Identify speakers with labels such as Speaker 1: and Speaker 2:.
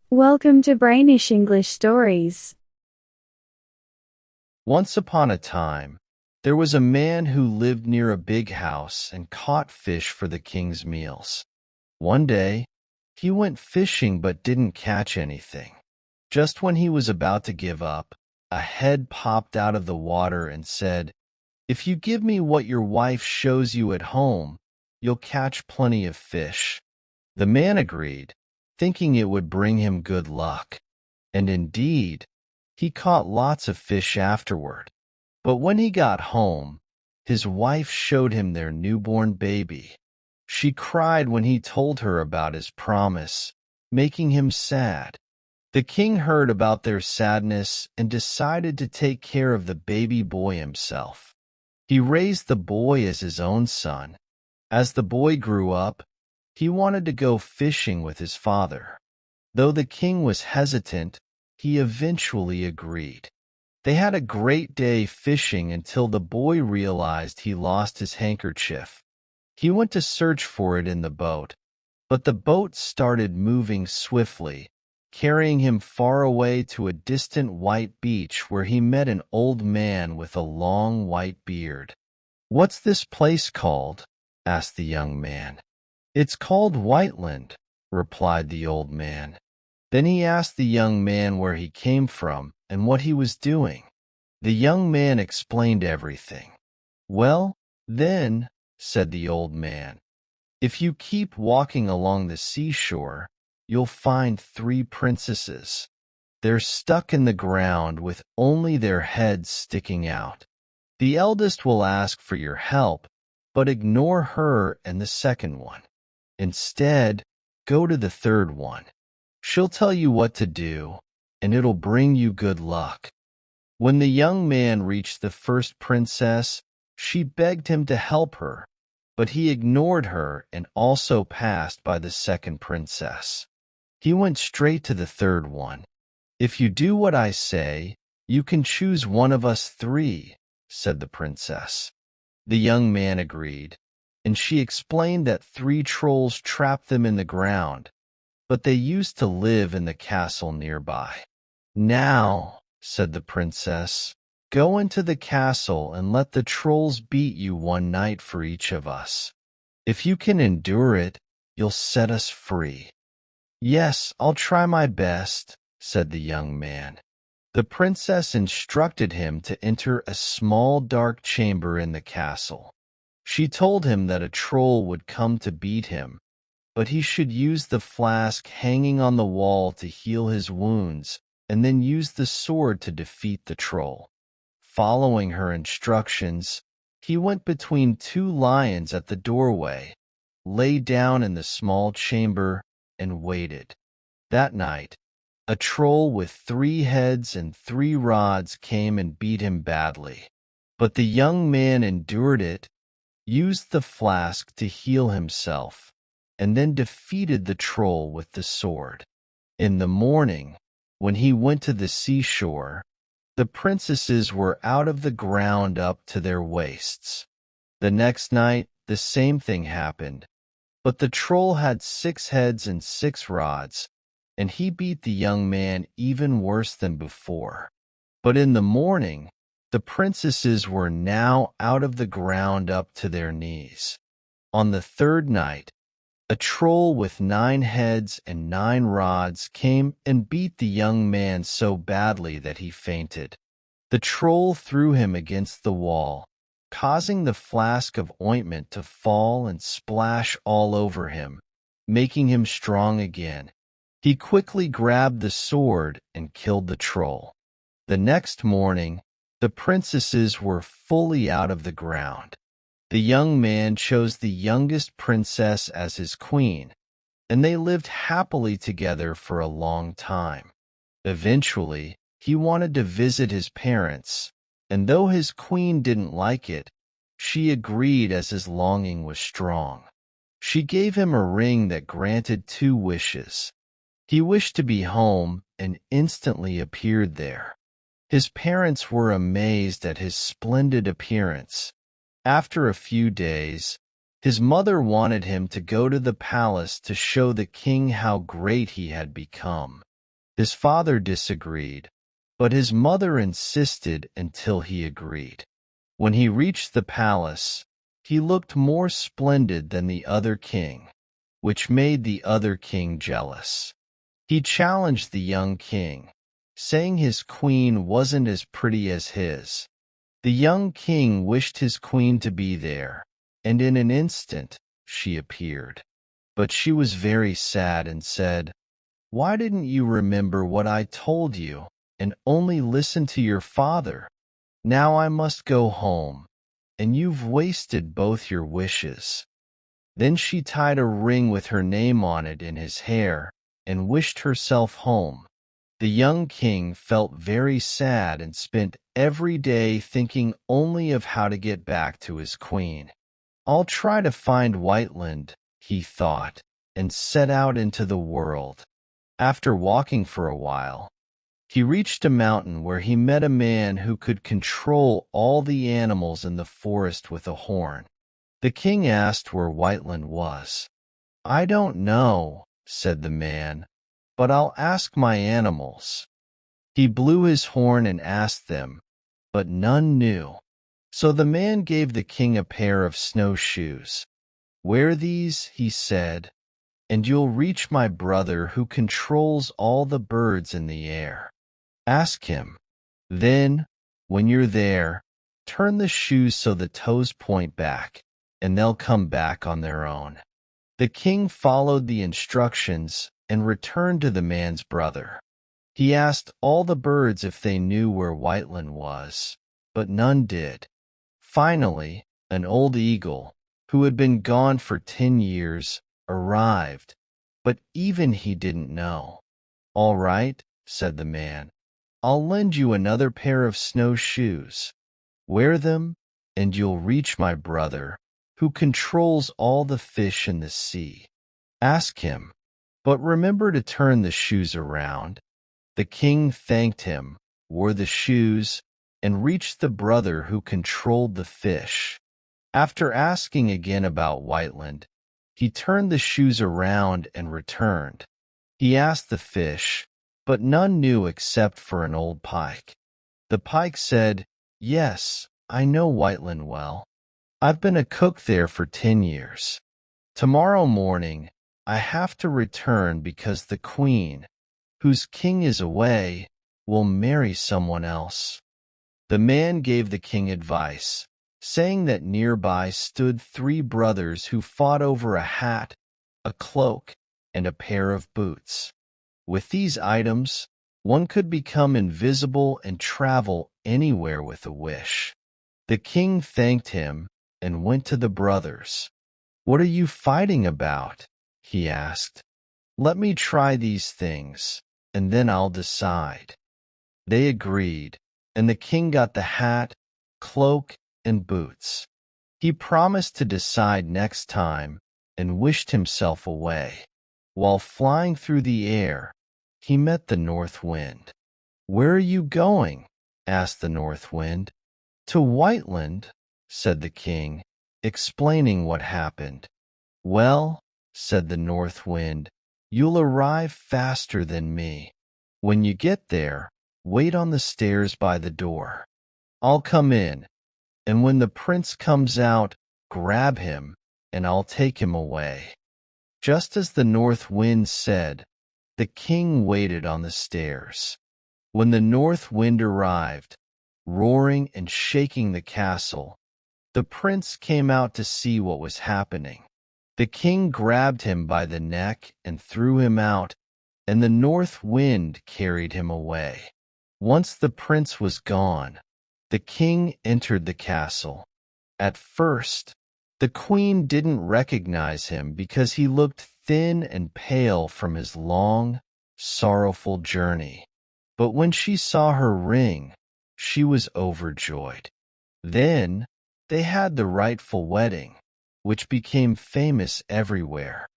Speaker 1: Welcome to Brainish English Stories.
Speaker 2: Once upon a time, there was a man who lived near a big house and caught fish for the king's meals. One day, he went fishing but didn't catch anything. Just when he was about to give up, a head popped out of the water and said, "If you give me what your wife shows you at home, you'll catch plenty of fish." The man agreed, thinking it would bring him good luck. And indeed, he caught lots of fish afterward. But when he got home, his wife showed him their newborn baby. She cried when he told her about his promise, making him sad. The king heard about their sadness and decided to take care of the baby boy himself. He raised the boy as his own son. As the boy grew up, he wanted to go fishing with his father. Though the king was hesitant, he eventually agreed. They had a great day fishing until the boy realized he lost his handkerchief. He went to search for it in the boat, but the boat started moving swiftly, carrying him far away to a distant white beach where he met an old man with a long white beard. "What's this place called?" asked the young man. "It's called Whiteland," replied the old man. Then he asked the young man where he came from and what he was doing. The young man explained everything. "Well, then," said the old man, "if you keep walking along the seashore, you'll find 3 princesses. They're stuck in the ground with only their heads sticking out. The eldest will ask for your help, but ignore her and the second one. Instead, go to the third one. She'll tell you what to do, and it'll bring you good luck." When the young man reached the first princess, she begged him to help her, but he ignored her and also passed by the second princess. He went straight to the third one. "If you do what I say, you can choose one of us 3, said the princess. The young man agreed, and she explained that 3 trolls trapped them in the ground, but they used to live in the castle nearby. "Now," said the princess, "go into the castle and let the trolls beat you one night for each of us. If you can endure it, you'll set us free." "Yes, I'll try my best," said the young man. The princess instructed him to enter a small dark chamber in the castle. She told him that a troll would come to beat him, but he should use the flask hanging on the wall to heal his wounds and then use the sword to defeat the troll. Following her instructions, he went between 2 lions at the doorway, lay down in the small chamber, and waited. That night, a troll with 3 heads and 3 rods came and beat him badly. But the young man endured it, used the flask to heal himself, and then defeated the troll with the sword. In the morning, when he went to the seashore, the princesses were out of the ground up to their waists. The next night, the same thing happened, but the troll had 6 heads and 6 rods, and he beat the young man even worse than before. But in the morning, the princesses were now out of the ground up to their knees. On the 3rd night, a troll with 9 heads and 9 rods came and beat the young man so badly that he fainted. The troll threw him against the wall, causing the flask of ointment to fall and splash all over him, making him strong again. He quickly grabbed the sword and killed the troll. The next morning, the princesses were fully out of the ground. The young man chose the youngest princess as his queen, and they lived happily together for a long time. Eventually, he wanted to visit his parents, and though his queen didn't like it, she agreed as his longing was strong. She gave him a ring that granted 2 wishes. He wished to be home and instantly appeared there. His parents were amazed at his splendid appearance. After a few days, his mother wanted him to go to the palace to show the king how great he had become. His father disagreed, but his mother insisted until he agreed. When he reached the palace, he looked more splendid than the other king, which made the other king jealous. He challenged the young king, saying his queen wasn't as pretty as his. The young king wished his queen to be there, and in an instant she appeared. But she was very sad and said, "Why didn't you remember what I told you, and only listen to your father? Now I must go home, and you've wasted both your wishes." Then she tied a ring with her name on it in his hair, and wished herself home. The young king felt very sad and spent every day thinking only of how to get back to his queen. "I'll try to find Whiteland," he thought, and set out into the world. After walking for a while, he reached a mountain where he met a man who could control all the animals in the forest with a horn. The king asked where Whiteland was. "I don't know," said the man, "but I'll ask my animals." He blew his horn and asked them, but none knew. So the man gave the king a pair of snowshoes. "Wear these," he said, "and you'll reach my brother who controls all the birds in the air. Ask him. Then, when you're there, turn the shoes so the toes point back, and they'll come back on their own." The king followed the instructions and returned to the man's brother. He asked all the birds if they knew where Whiteland was, but none did. Finally, an old eagle, who had been gone for 10 years, arrived, but even he didn't know. "All right," said the man, "I'll lend you another pair of snowshoes. Wear them, and you'll reach my brother, who controls all the fish in the sea. Ask him, but remember to turn the shoes around." The king thanked him, wore the shoes, and reached the brother who controlled the fish. After asking again about Whiteland, he turned the shoes around and returned. He asked the fish, but none knew except for an old pike. The pike said, "Yes, I know Whiteland well. I've been a cook there for 10 years. Tomorrow morning, I have to return because the queen, whose king is away, will marry someone else." The man gave the king advice, saying that nearby stood 3 brothers who fought over a hat, a cloak, and a pair of boots. With these items, one could become invisible and travel anywhere with a wish. The king thanked him and went to the brothers. "What are you fighting about?" he asked. "Let me try these things, and then I'll decide." They agreed, and the king got the hat, cloak, and boots. He promised to decide next time and wished himself away. While flying through the air, he met the north wind. "Where are you going?" asked the north wind. "To Whiteland," said the king, explaining what happened. "Well," said the north wind, "you'll arrive faster than me. When you get there, wait on the stairs by the door. I'll come in, and when the prince comes out, grab him, and I'll take him away." Just as the north wind said, the king waited on the stairs. When the north wind arrived, roaring and shaking the castle, the prince came out to see what was happening. The king grabbed him by the neck and threw him out, and the north wind carried him away. Once the prince was gone, the king entered the castle. At first, the queen didn't recognize him because he looked thin and pale from his long, sorrowful journey. But when she saw her ring, she was overjoyed. Then they had the rightful wedding, which became famous everywhere.